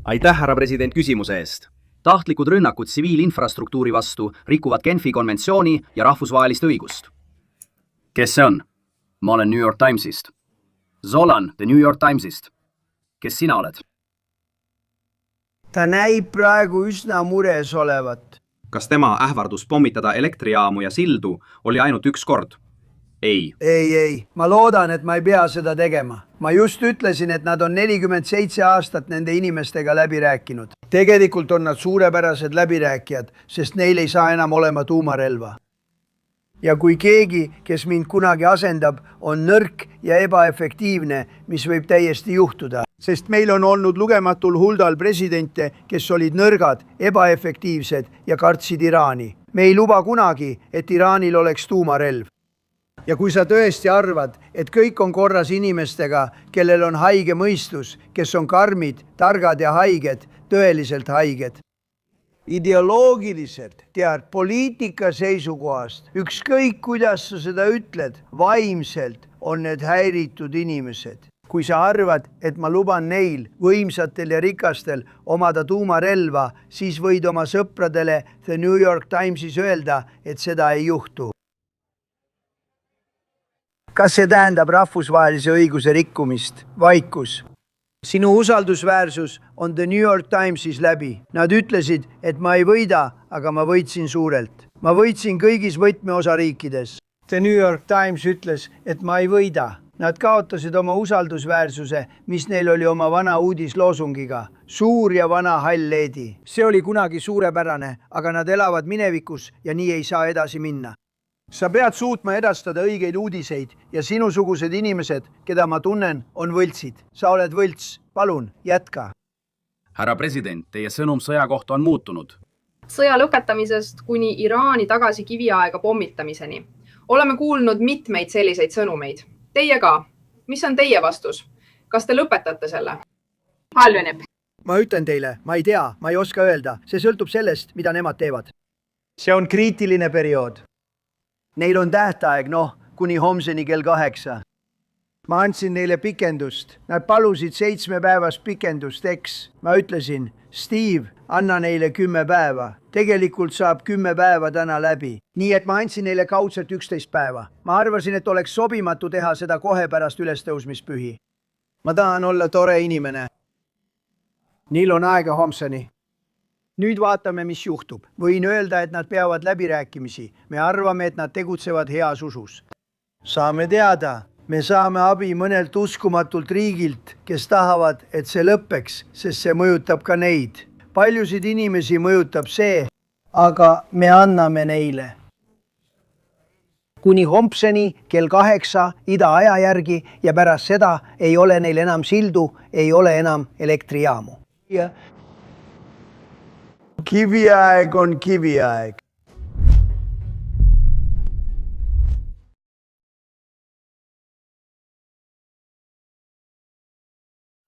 Aitäh, härra president, küsimuse eest. Tahtlikud rünnakud tsiviilinfrastruktuuri vastu rikuvad Genfi konventsiooni ja rahvusvahelist õigust. Kes see on? Ma olen New York Timesist. Zolan, The New York Timesist. Kes sina oled? Ta näib praegu üsna mures olevat. Kas tema ähvardus pommitada elektrijaamu ja sildu oli ainult üks kord? Ei. Ei. Ma loodan, et ma ei pea seda tegema. Ma just ütlesin, et nad on 47 aastat nende inimestega läbi rääkinud. Tegelikult on nad suurepärased läbirääkijad, sest neil ei saa enam olema tuumarelva. Ja kui keegi, kes mind kunagi asendab, on nõrk ja ebaefektiivne, mis võib täiesti juhtuda. Sest meil on olnud lugematul huldal presidente, kes olid nõrgad, ebaefektiivsed ja kartsid Iraani. Me ei luba kunagi, et Iraanil oleks tuumarelv. Ja kui sa tõesti arvad, et kõik on korras inimestega, kellel on haige mõistus, kes on karmid, targad ja haiged, tõeliselt haiged. Ideoloogiliselt, poliitika seisukohast, ükskõik kuidas sa seda ütled, vaimselt on need häiritud inimesed. Kui sa arvad, et ma luban neil, võimsatel ja rikastel, omada tuumarelva, siis võid oma sõpradele The New York Timesis öelda, et seda ei juhtu. Kas see tähendab rahvusvahelise õiguse rikkumist? Vaikus. Sinu usaldusväärsus on The New York Timesis läbi. Nad ütlesid, et ma ei võida, aga ma võitsin suurelt. Ma võitsin kõigis võtmeosariikides. The New York Times ütles, et ma ei võida. Nad kaotasid oma usaldusväärsuse, mis neil oli oma vana uudisloosungiga. Suur ja vana hall leedi. See oli kunagi suurepärane, aga nad elavad minevikus ja nii ei saa edasi minna. Sa pead suutma edastada õigeid uudiseid ja sinusugused inimesed, keda ma tunnen, on võltsid. Sa oled võlts. Palun, jätka. Härra president, teie sõnum sõja kohta on muutunud. Sõja lõpetamisest kuni Iraani tagasi kiviaega pommitamiseni. Oleme kuulnud mitmeid selliseid sõnumeid. Teie ka. Mis on teie vastus? Kas te lõpetate selle? Halveneb. Ma ütlen teile, ma ei tea, ma ei oska öelda. See sõltub sellest, mida nemad teevad. See on kriitiline periood. Neil on tähtaeg, kuni homseni kell 8. Ma andsin neile pikendust. Nad palusid 7 päevast pikendust, eks. Ma ütlesin, Steve, anna neile 10 päeva. Tegelikult saab 10 päeva täna läbi. Nii et ma andsin neile kaudselt 11 päeva. Ma arvasin, et oleks sobimatu teha seda kohe pärast ülestõusmispühi. Ma tahan olla tore inimene. Neil on aega homseni. Nüüd vaatame, mis juhtub. Võin öelda, et nad peavad läbirääkimisi. Me arvame, et nad tegutsevad heas usus. Saame teada. Me saame abi mõnelt uskumatult riigilt, kes tahavad, et see lõppeks, sest see mõjutab ka neid. Paljusid inimesi mõjutab see, aga me anname neile. Kuni homseni kell 8 ida aja järgi ja pärast seda ei ole neil enam sildu, ei ole enam elektrijaamu. Kiviaeg on kiviaeg.